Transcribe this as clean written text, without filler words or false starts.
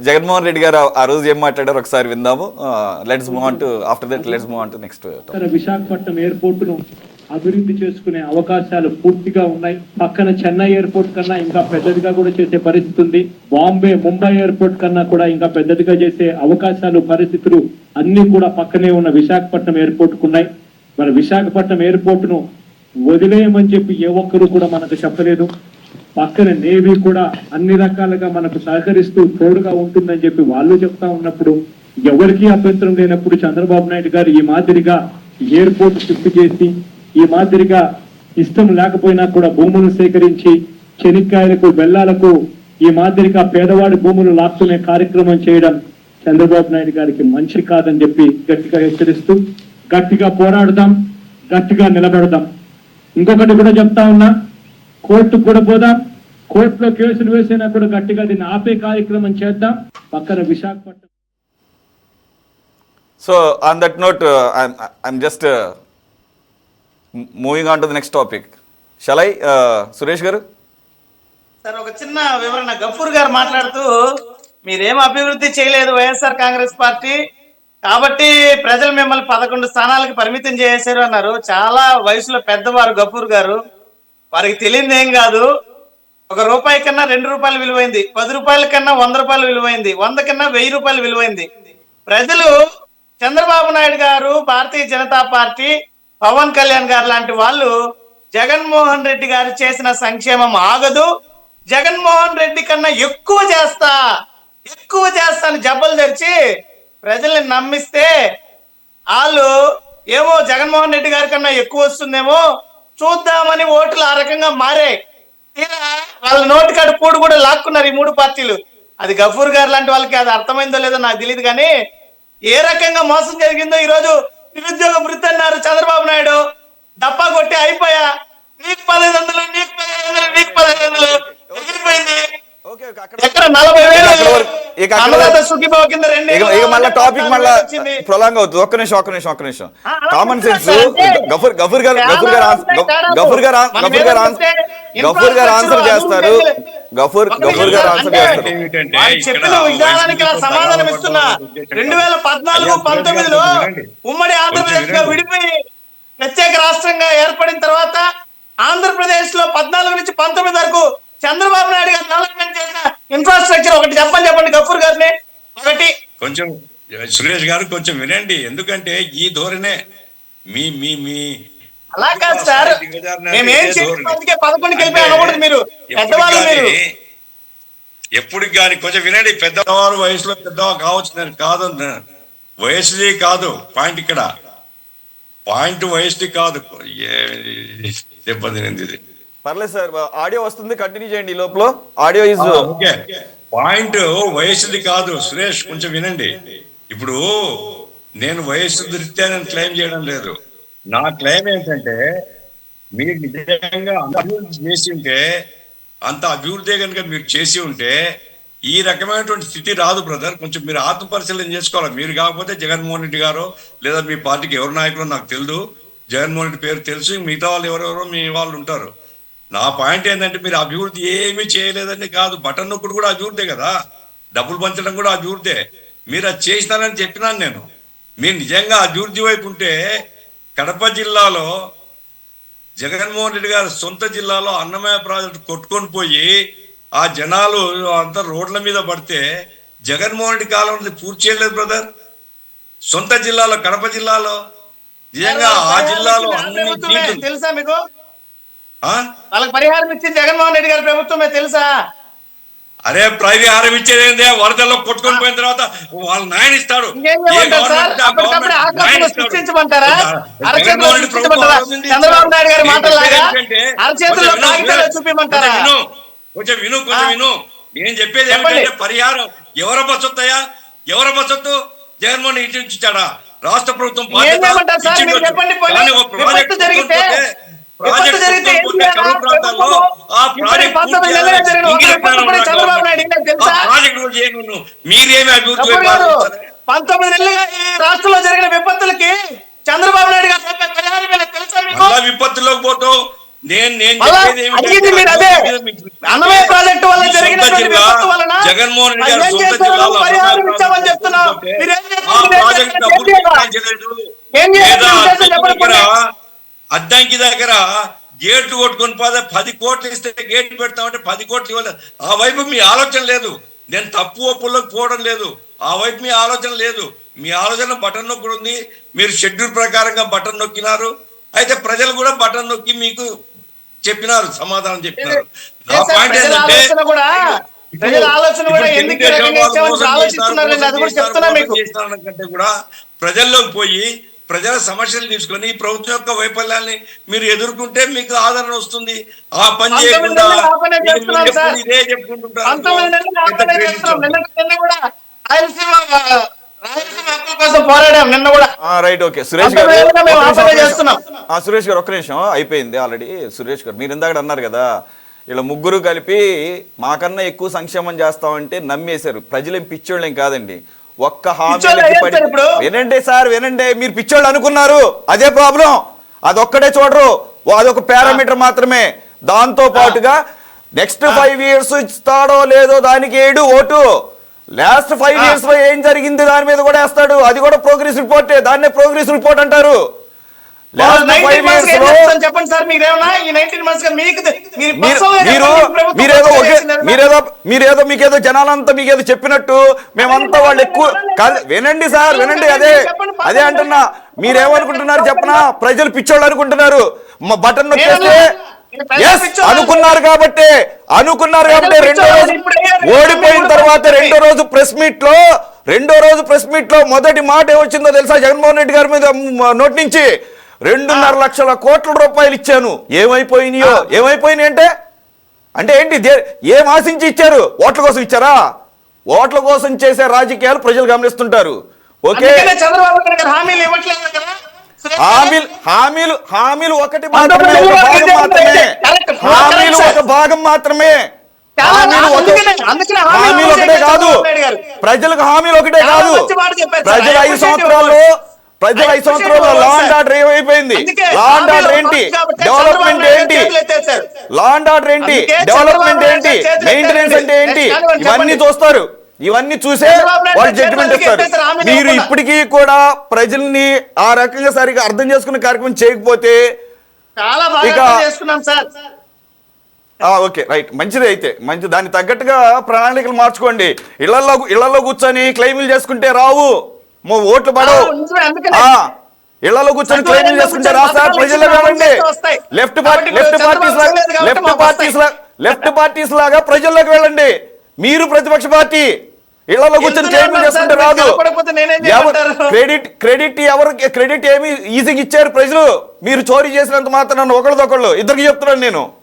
జగన్మోహన్ రెడ్డి గారు ఆ రోజు ఏం మాట్లాడారు ఒకసారి విందాము. Let's move on to after that let's move on to next. Visakhapatnam airport ను అభివృద్ధి చేసుకునే అవకాశాలు పూర్తిగా ఉన్నాయి. పక్కన చెన్నై ఎయిర్పోర్ట్ కన్నా ఇంకా పెద్దదిగా కూడా చేసే పరిస్థితి ఉంది. బాంబే, ముంబై ఎయిర్పోర్ట్ కన్నా కూడా ఇంకా పెద్దదిగా చేసే అవకాశాలు, పరిస్థితులు అన్ని కూడా పక్కనే ఉన్న విశాఖపట్నం ఎయిర్పోర్ట్ కు ఉన్నాయి. మరి విశాఖపట్నం ఎయిర్పోర్ట్ ను వదిలేయమని చెప్పి ఏ ఒక్కరు కూడా మనకు చెప్పలేదు. పక్కన నేవీ కూడా అన్ని రకాలుగా మనకు సహకరిస్తూ తోడుగా ఉంటుందని చెప్పి వాళ్ళు చెప్తా ఉన్నప్పుడు, ఎవరికీ అభ్యంతరం లేనప్పుడు చంద్రబాబు నాయుడు గారు ఈ మాదిరిగా ఎయిర్పోర్ట్ షిఫ్ట్ చేసి, ఈ మాదిరిగా ఇష్టం లేకపోయినా కూడా భూములు సేకరించి చెనిక్కాయలకు, బెల్లాలకు ఈ మాదిరిగా పేదవాడి భూములు లాక్కునే కార్యక్రమం చేయడం చంద్రబాబు నాయుడు గారికి మంచి కాదని చెప్పి గట్టిగా హెచ్చరిస్తూ, గట్టిగా పోరాడదాం, గట్టిగా నిలబెడదాం. ఇంకొకటి కూడా చెప్తా ఉన్నా, కోర్టుకు కూడా పోదాం, కోర్టులో కేసులు వేసినా కూడా గట్టిగా దీన్ని ఆపే కార్యక్రమం చేద్దాం. పక్కన Visakhapatnam. So on that note I'm just moving on to the next topic. Shall I Suresh గారు? సార్, ఒక చిన్న వివరణ. గఫూర్ గారు మాట్లాడుతూ, మీరేం అభివృద్ధి చేయలేదు వైఎస్ఆర్ కాంగ్రెస్ పార్టీ, కాబట్టి ప్రజలు మిమ్మల్ని 11 స్థానాలకు పరిమితం చేశారు అన్నారు. చాలా వయసులో పెద్దవారు గఫూర్ గారు, వారికి తెలియదు ఏం కాదు. 1 రూపాయి కన్నా 2 రూపాయలు విలువైంది, 10 రూపాయల కన్నా 100 రూపాయలు విలువైంది, 100 కన్నా 1000 రూపాయలు విలువైంది. ప్రజలు చంద్రబాబు నాయుడు గారు, భారతీయ జనతా పార్టీ, పవన్ కళ్యాణ్ గారు లాంటి వాళ్ళు జగన్మోహన్ రెడ్డి గారు చేసిన సంక్షేమం ఆగదు, జగన్మోహన్ రెడ్డి కన్నా ఎక్కువ చేస్తాను జబ్బలు తెరిచి ప్రజల్ని నమ్మిస్తే, వాళ్ళు ఏమో జగన్మోహన్ రెడ్డి గారి కన్నా ఎక్కువ వస్తుందేమో చూద్దామని ఓట్లు ఆ రకంగా మారే. వాళ్ళ నోటికాడు కూడు కూడా లాక్కున్నారు ఈ 3 పార్టీలు. అది గఫూర్ గారు లాంటి వాళ్ళకి అది అర్థమైందో లేదో నాకు తెలియదు, కానీ ఏ రకంగా మోసం జరిగిందో ఈరోజు నిరుద్యోగ వృత్తి అన్నారు చంద్రబాబు నాయుడు, డప్పా కొట్టి అయిపోయా, నీకు 1500, నీకు 1500, నీకు 1500 ఎగిరిపోయింది. ఎక్కడ 40,000 అన్నదాత సుఖీభావ కింద మళ్ళీ టాపిక్ మళ్ళీ ప్రొలాంగ్ అవుతుంది. ఒక్క నిమిషం. Common sense. గఫూర్ గారు ఆన్సర్ చేస్తారు. గఫూర్ గారు ఆన్సర్ చేస్తారు. చెప్పిన విధానానికి సమాధానం ఇస్తున్నా. 2014-19లో ఉమ్మడి ఆంధ్రప్రదేశ్ గా విడిపోయి ప్రత్యేక రాష్ట్రంగా ఏర్పడిన తర్వాత ఆంధ్రప్రదేశ్ లో 14 నుంచి 19 వరకు చంద్రబాబు నాయుడు గారు డెవలప్మెంట్ చేసిన ఇన్ఫ్రాస్ట్రక్చర్ ఒకటి చెప్పండి గఫూర్ గారిని. ఒకటి కొంచెం సురేష్ గారు కొంచెం వినండి, ఎందుకంటే ఈ ధోరణే మీ మీ మీ అలా కాదు సార్, మేమేం చేసినందుకే 11కి వెళ్ళిపోయి అనకూడదు. మీరు పెద్దవాళ్ళు, మీరు ఎప్పటికి కానీ కొంచెం వినండి. పెద్దవారు వయసులో పెద్దవా కావచ్చు కాదు, వయసుది కాదు పాయింట్. ఇక్కడ పాయింట్ వయసుది కాదు, దెబ్బతినింది ఇది. పర్లేదు సార్, ఆడియో వస్తుంది, కంటిన్యూ చేయండి. లోపల ఆడియో ఇస్ ఓకే. పాయింట్ వయసుది కాదు సురేష్, కొంచెం వినండి. ఇప్పుడు నేను వయసు దృష్ట్యా నేను క్లెయిమ్ చేయడం లేదు. నా క్లెయిమ్ ఏంటంటే, మీరు నిజంగా అభివృద్ధి చేసి ఉంటే, అంత అభివృద్ధి కనుక మీరు చేసి ఉంటే ఈ రకమైనటువంటి స్థితి రాదు బ్రదర్. కొంచెం మీరు ఆత్మపరిశీలన చేసుకోవాలి. మీరు కాకపోతే జగన్మోహన్ రెడ్డి గారు లేదా మీ పార్టీకి ఎవరు నాయకులు నాకు తెలియదు, జగన్మోహన్ రెడ్డి పేరు తెలుసు, మిగతా వాళ్ళు ఎవరెవరో మీ వాళ్ళు ఉంటారు. నా పాయింట్ ఏంటంటే, మీరు అభివృద్ధి ఏమీ చేయలేదని కాదు, బటన్ నొక్కుడు కూడా అభివృద్ధే కదా, డబ్బులు పంచడం కూడా అభివృద్ధే. మీరు అది చేస్తానని చెప్పినాను నేను. మీరు నిజంగా అభివృద్ధి వైపు ఉంటే, కడప జిల్లాలో జగన్మోహన్ రెడ్డి గారు సొంత జిల్లాలో అన్నమయ్య ప్రాజెక్టు కొట్టుకొని పోయి ఆ జనాలు అంతా రోడ్ల మీద పడితే జగన్మోహన్ రెడ్డి కాలం పూర్తి చేయలేదు బ్రదర్. సొంత జిల్లాలో, కడప జిల్లాలో, నిజంగా ఆ జిల్లాలో అన్ని తెలుసా మీకు? వాళ్ళకి పరిహారం ఇచ్చింది జగన్మోహన్ రెడ్డి గారి ప్రభుత్వమే తెలుసా? అరే పరిహారం ఇచ్చేది వరదల్లో కొట్టుకొని పోయిన తర్వాత వాళ్ళ నాయన ఇస్తాడు. కొంచెం విను. నేను చెప్పేది ఏమంటే, పరిహారం ఎవరి బస్సొత్తాయా? ఎవరి బస్సొత్తు? జగన్మోహన్ రెడ్డి ఇచ్చాడా? రాష్ట్ర ప్రభుత్వం మీరేమి అభివృద్ధి 19 నెలలుగా ఈ రాష్ట్రంలో జరిగిన విపత్తులకి చంద్రబాబు నాయుడు గారు తెలుసా మీకు? విపత్తుల్లోకి పోతావు, అడిగింది మీరు అదే. అన్నమయ్య ప్రాజెక్టు వల్ల జరిగినటువంటి విపత్తు వలన జగన్మోహన్ రెడ్డి ఏం గారు సొంత చేశారు? జిల్లాలో పరిహారం ఇచ్చామని చెప్తున్నావు. మీరేం చేశారు? ఆ మీరేం ప్రాజెక్ట్ చేశారు? అభివృద్ధి చేయించలేదు. ఏం చేశారు? లేదా ఉద్దేశం చెప్పండి. అద్దంకి దగ్గర గేట్లు కొట్టుకొని పోతే 10 కోట్లు ఇస్తే గేట్ పెడతామంటే 10 కోట్లు ఇవ్వలేదు. ఆ వైపు మీ ఆలోచన లేదు. నేను తప్పు ఒప్పుల్లోకి పోవడం లేదు. ఆ వైపు మీ ఆలోచన లేదు. మీ ఆలోచన బటన్ నొక్కుడు ఉంది. మీరు షెడ్యూల్ ప్రకారంగా బటన్ నొక్కినారు. అయితే ప్రజలు కూడా బటన్ నొక్కి మీకు చెప్పినారు, సమాధానం చెప్పినారు. నా పాయింట్ ఏంటంటే కంటే కూడా ప్రజల్లోకి పోయి ప్రజల సమస్యలు తీసుకొని ప్రభుత్వం యొక్క వైఫల్యాన్ని మీరు ఎదుర్కొంటే మీకు ఆదరణ వస్తుంది. ఆ పని చేయకుండా ఇదే చెప్పుకుంటుంటారు. Right, okay. సురేష్ గారు ఒక్క నిమిషం, అయిపోయింది ఆల్రెడీ. సురేష్ గారు, మీరు ఇందాక అన్నారు కదా, ఇలా ముగ్గురు కలిపి మాకన్నా ఎక్కువ సంక్షేమం చేస్తామంటే నమ్మేశారు. ప్రజలేం పిచ్చోళ్ళేం కాదండి. ఒక్క హామీ వినండి సార్, వినండి. మీరు పిచ్చోళ్ళు అనుకున్నారు, అదే ప్రాబ్లం. అదొక్కడే చూడరు, అదొక పారామీటర్ మాత్రమే. దాంతో పాటుగా నెక్స్ట్ 5 years ఇస్తాడో లేదో దానికి 7 ఓటు. లాస్ట్ 5 years లో ఏం జరిగింది దాని మీద కూడా వేస్తాడు. అది కూడా ప్రోగ్రెస్ రిపోర్టే. దాన్నే ప్రోగ్రెస్ రిపోర్ట్ అంటారు. మీకేదో జనాలంతా మీకేదో చెప్పినట్టు మేమంతా వాళ్ళు ఎక్కువ కాదు. వినండి సార్, వినండి. అదే అంటున్నా. మీరేమనుకుంటున్నారు చెప్పనా? ప్రజలు పిచ్చోళ్ళు అనుకుంటున్నారు. బటన్ నొక్కేస్తే అనుకున్నారు కాబట్టి రెండో రోజు ఓడిపోయిన తర్వాత రెండో రోజు ప్రెస్ మీట్ లో మొదటి మాట ఏమొచ్చిందో తెలుసా? జగన్మోహన్ రెడ్డి గారి మీద నోటి నుంచి 2.5 లక్షల కోట్ల రూపాయలు ఇచ్చాను. ఏమైపోయినాయి అంటే ఏంటి? ఏం ఆశించి ఇచ్చారు? ఓట్ల కోసం ఇచ్చారా? ఓట్ల కోసం చేసే రాజకీయాలు ప్రజలు గమనిస్తుంటారు. ఓకే, హామీలు ఒకటి మాత్రమే, ఒక భాగం మాత్రమే. హామీలు ఒకటే కాదు, ప్రజలకు హామీలు ఒకటే కాదు. ప్రజల 5 సంవత్సరాల్లో లా అండ్ ఆర్డర్ ఏమైపోయింది? లా అండ్ ఆర్డర్ ఏంటి? డెవలప్మెంట్ ఏంటి? లా అండ్ ఆర్డర్ ఏంటి? డెవలప్మెంట్ ఏంటి? మెయింటెనెన్స్ అంటే ఏంటి? ఇవన్నీ చూస్తారు. ఇవన్నీ చూసే వాళ్ళు జడ్జిమెంట్ ఇస్తారు. మీరు ఇప్పటికీ కూడా ప్రజల్ని ఆ రకంగా సరిగా అర్థం చేసుకునే కార్యక్రమం చేయకపోతే ఓకే, రైట్, మంచిది. అయితే మంచి దానికి తగ్గట్టుగా ప్రణాళికలు మార్చుకోండి. ఇళ్లలో కూర్చొని క్లెయిమ్లు చేసుకుంటే రావు, ఓట్లు పడవు. ఇళ్లలో కూర్చొని క్లెయిమ్లు చేసుకుంటే రా సార్. ప్రజల్లో వెళ్ళండి. లెఫ్ట్ పార్టీస్ లాగా ప్రజల్లోకి వెళ్ళండి. మీరు ప్రతిపక్ష పార్టీ ఇళ్లలో కూర్చొని క్లెయిమ్లు చేసుకుంటే రాదు. క్రెడిట్ ఏమి ఈజీగా ఇచ్చారు ప్రజలు? మీరు చోరీ చేసినంత మాత్రం ఒకళ్ళదొకళ్ళు ఇద్దరికి చెప్తున్నాను నేను.